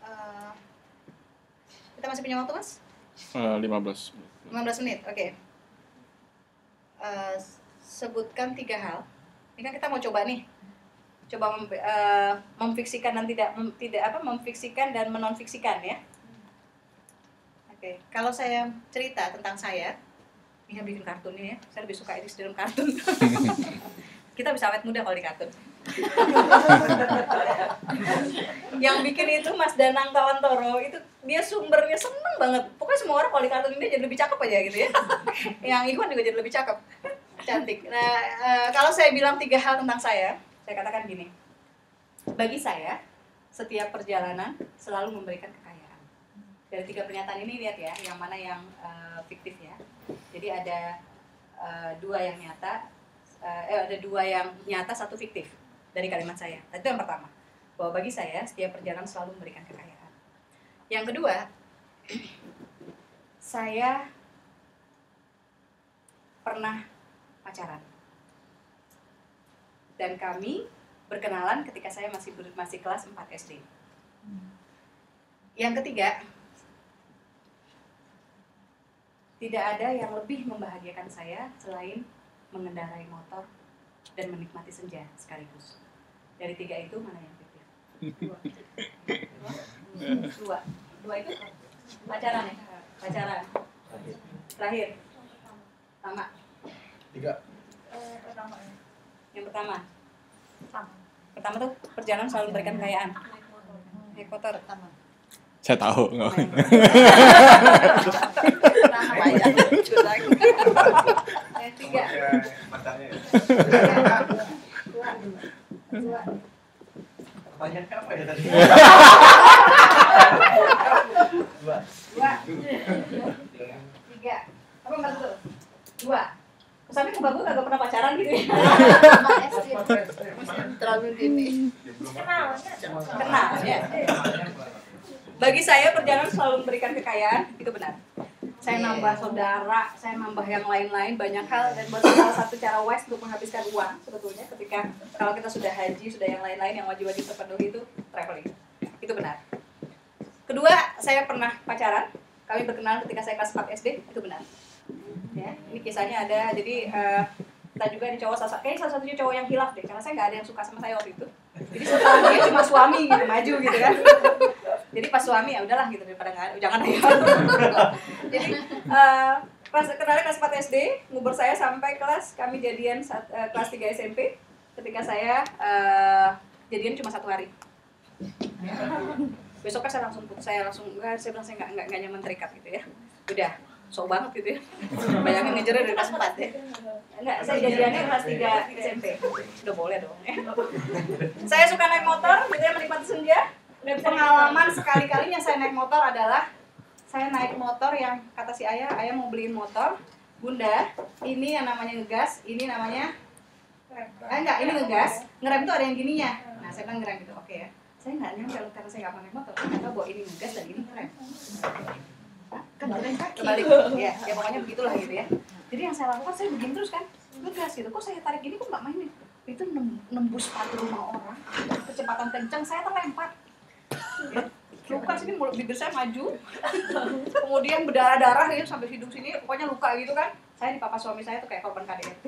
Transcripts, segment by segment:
Uh, kita masih punya waktu, Mas? 15 menit, oke. Sebutkan 3 hal. Ini kan kita mau coba nih. Coba memfiksikan dan memfiksikan dan menonfiksikan ya. Oke, kalau saya cerita tentang saya, ini bikin kartun ini ya. Saya lebih suka edit dalam kartun. Kita bisa awet muda kalau di kartun. Yang bikin itu Mas Danang Kawantoro itu dia sumbernya seneng banget. Pokoknya semua orang kalau di kartun ini jadi lebih cakep aja gitu ya. Yang Ikhwan juga jadi lebih cakep, cantik. Nah, kalau saya bilang 3 hal tentang saya katakan gini. Bagi saya, setiap perjalanan selalu memberikan kekayaan. Dari 3 pernyataan ini lihat ya, yang mana yang fiktif ya. Jadi ada 2 yang nyata, ada 2 yang nyata, 1 fiktif dari kalimat saya. Itu yang pertama, bahwa bagi saya setiap perjalanan selalu memberikan kekayaan. Yang kedua, saya pernah pacaran dan kami berkenalan ketika saya masih kelas 4 SD. Yang ketiga, tidak ada yang lebih membahagiakan saya selain mengendarai motor dan menikmati senja sekaligus. Dari 3 itu mana yang fiktif? 2 itu pacaran ya? Pacaran. Terakhir. Sama. 3. Yang pertama. Pertama tuh perjalanan selalu memberikan kekayaan. Naik motor. Pertama. Saya tahu. Yang 3. Pertanyaan apa ya tadi? 2. 3. Apa maksud? 2. Sampai ke bagus kagak pernah pacaran gitu ya? Terlalu dini. Kenal ya. Bagi saya perjalanan selalu memberikan kekayaan, itu benar. Saya nambah saudara, saya nambah yang lain-lain, banyak hal, dan salah satu cara wise untuk menghabiskan uang sebetulnya ketika kalau kita sudah haji, sudah yang lain-lain yang wajib-wajib terpenuhi itu traveling. Itu benar. Kedua, saya pernah pacaran. Kami berkenalan ketika saya kelas 4 SD, itu benar. Ya, ini kisahnya ada. Jadi kita juga di cowok kayaknya salah satunya cowok yang hilaf deh, karena saya nggak ada yang suka sama saya waktu itu. Jadi setelah dia cuma suami gitu maju gitu kan. Jadi pas suami ya udahlah gitu, daripada nggak ada, jangan aja. Jadi kenalnya kelas 4 SD, ngubur saya sampai kami jadian kelas 3 SMP. Ketika saya jadian cuma 1 hari. Besoknya saya langsung bilang saya nggak nyaman terikat gitu ya. Udah, sok banget gitu ya. Bayangin ngejarnya dari kelas 4 ya. Enggak, saya jadiannya kelas 3 SMP. Udah boleh dong ya. Saya suka naik motor, gitu ya, menikmati senja. Dan pengalaman sekali-kalinya saya naik motor adalah saya naik motor yang kata si ayah mau beliin motor. Bunda, ini yang namanya ngegas, ini namanya ini ngegas, ngerem tuh ada yang gininya. Nah, saya bilang ngerem gitu, oke ya. Saya nggak nyampe karena saya nggak pernah naik motor, saya tahu bahwa ini ngegas dan ini ngerem. Kan kebalik, ya pokoknya begitulah gitu ya. Jadi yang saya lakukan, saya begini terus kan, ngegas gitu. Kok saya tarik gini, kok nggak main nih? Itu nembus sepatu rumah orang, kecepatan kencang, saya terlempar. Ya. Luka sini, mulut bibir saya maju, kemudian berdarah-darah ya sampai hidung sini, pokoknya luka gitu kan. Saya di papa suami saya tuh kayak korban KDRT.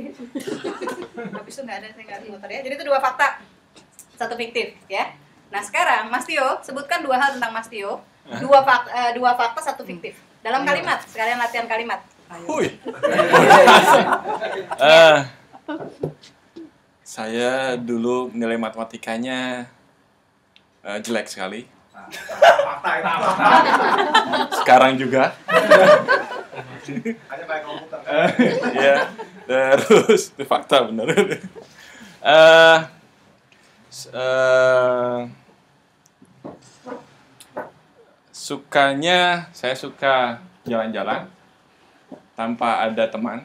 Habis itu nggak ada, saya nggak ada motor ya. Jadi itu 2 fakta, 1 fiktif ya. Nah sekarang Mas Tio sebutkan 2 hal tentang Mas Tio, 2 fakta 1 fiktif. Dalam kalimat, sekalian latihan kalimat. Saya dulu nilai matematikanya jelek sekali. Sekarang juga. Hanya pakai komputer. Ya, terus itu fakta benar. Sukanya saya suka jalan-jalan tanpa ada teman.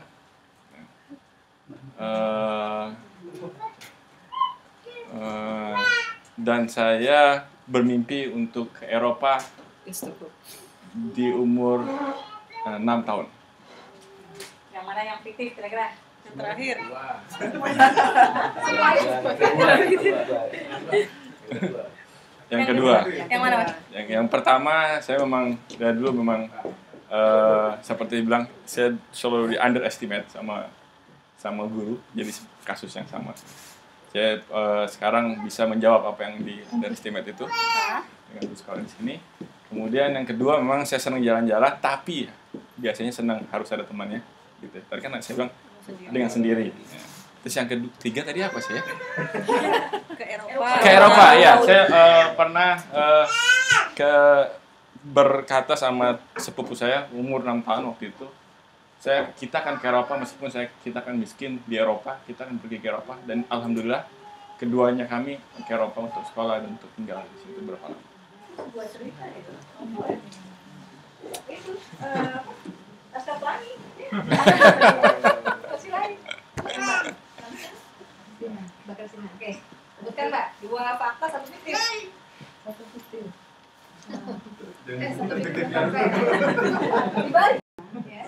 Dan saya bermimpi untuk ke Eropa di umur 6 tahun. Yang mana yang fiktif kira-kira? Yang terakhir. Yang kedua. Yang mana, Mas? Yang pertama, saya memang dari dulu memang seperti bilang, saya selalu di underestimate sama guru, jadi kasus yang sama. Saya sekarang bisa menjawab apa yang di underestimate itu dengan guru sekolah di sini. Kemudian yang kedua, memang saya senang jalan-jalan, tapi biasanya senang harus ada temannya. Gitu. Tadi kan saya bilang dengan sendiri. Terus yang ketiga tadi apa sih ya? Ke Eropa. Ke Eropa, ya. Saya pernah berkata sama sepupu saya umur 6 tahun waktu itu. Kita akan ke Eropa meskipun kita kan miskin di Eropa, kita akan pergi ke Eropa dan alhamdulillah keduanya kami ke Eropa untuk sekolah dan untuk tinggal di situ berapa lama. Buat cerita itu. Itu Laskar Pelangi. Kasih lain. Bakar sini. Oke. Sebutkan, Mbak. 2 fakta, 1 fiktif. 1 fiktif. Satu fiktif. Dibalik. Ya.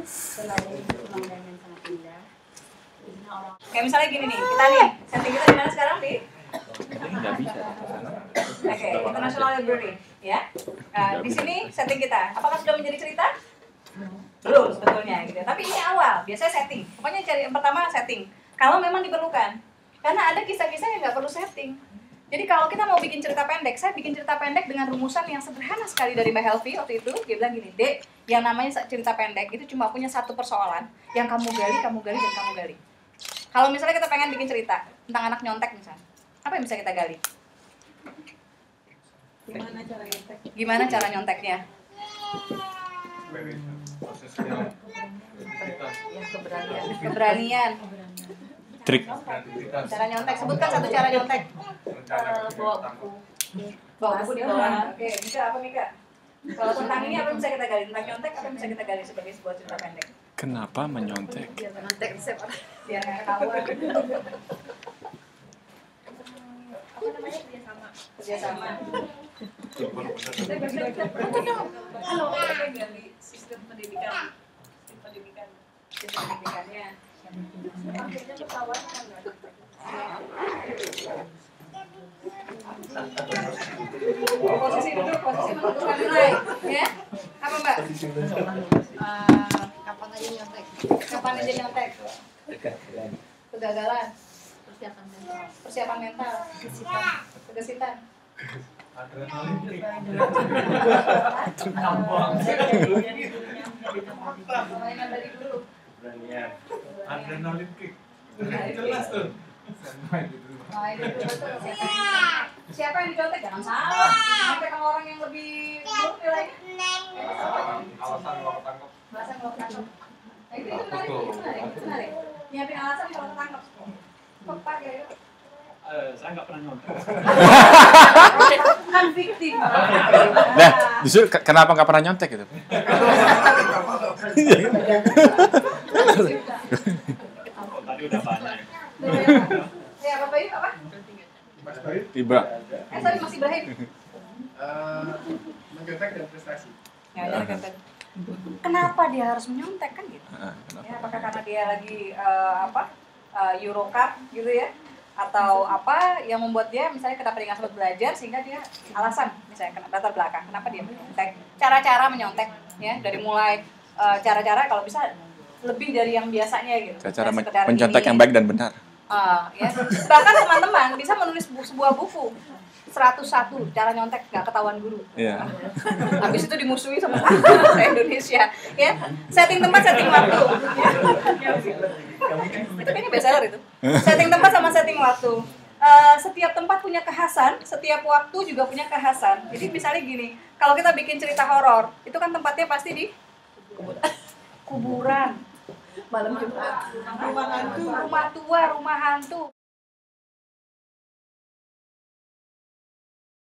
Selalu pemandangan sangat indah. Kayak misalnya gini nih, kita nih, setting kita di mana sekarang, Di? Nggak bisa. Oke, International Library, ya. Di sini setting kita. Apakah sudah menjadi cerita? Belum sebetulnya gitu. Tapi ini awal, biasanya setting. Pokoknya cari yang pertama setting. Kalau memang diperlukan. Karena ada kisah-kisah yang nggak perlu setting. Jadi kalau kita mau bikin cerita pendek, saya bikin cerita pendek dengan rumusan yang sederhana sekali dari Mbak Helvi waktu itu. Dia bilang gini, Dek, yang namanya cerita pendek itu cuma punya satu persoalan yang kamu gali, dan kamu gali. Kalau misalnya kita pengen bikin cerita tentang anak nyontek misalnya, apa yang bisa kita gali? Gimana cara nyonteknya? Keberanian. Trik. Cara nyontek, sebutkan satu cara nyontek. Bawa buku di bawah. Oke, Mika, apa Mika? Kalau tentang ini apa yang bisa kita gali? Tentang nyontek apa yang bisa kita gali sebagai sebuah cerita pendek? Kenapa menyontek? Biar nggak ketahuan. Apa namanya Kerjasama. Halo, dari sistem pendidikan. Sistem pendidikannya. Akhirnya ketahuan kan? Posisi duduk, posisi menentukan nilai, ya? Apa Mbak? Kapan aja nyontek? Kapan aja nyontek? Kegagalan, persiapan mental, kegesitan. Mainan dari dulu. Adrenalin kick. Jelas tuh. Siapa yang dicontek? Jangan salah. Sampai sama orang yang lebih buruk nilainya. Alasan kalau ketangkep. Alasan kalau ketangkep. Nah, itu menarik. Nyiapin alasan kalau ketangkep. Kok ya? Saya nggak pernah nyontek. Kan fiktif. Nah, justru kenapa nggak pernah nyontek gitu? Tadi udah banyak. Ya, Bapak Ibu apa? Mas Bayu? Tiba. Sorry, Mas Ibrahim. Menyontek dan prestasi. Ya, kenapa dia harus menyontek kan gitu? Kenapa? Ya, apakah karena dia lagi Euro Cup gitu ya? Atau apa yang membuat dia misalnya kenapa dia nggak sempat belajar sehingga dia alasan misalnya latar belakang kenapa dia menyontek, cara-cara menyontek ya dari mulai cara-cara kalau bisa lebih dari yang biasanya gitu. Cara Sekedar mencontek ini, yang baik dan benar. ya. Bahkan teman-teman bisa menulis sebuah buku 101 cara nyontek nggak ketahuan guru. Iya. Habis itu dimusuhi sama Indonesia ya. Setting tempat, setting waktu ya. Tapi ini bestseller itu. Setting tempat sama setting waktu. Setiap tempat punya kekhasan, setiap waktu juga punya kekhasan. Jadi misalnya gini, kalau kita bikin cerita horor, itu kan tempatnya pasti di kuburan, malam Jumat, rumah tua, rumah hantu.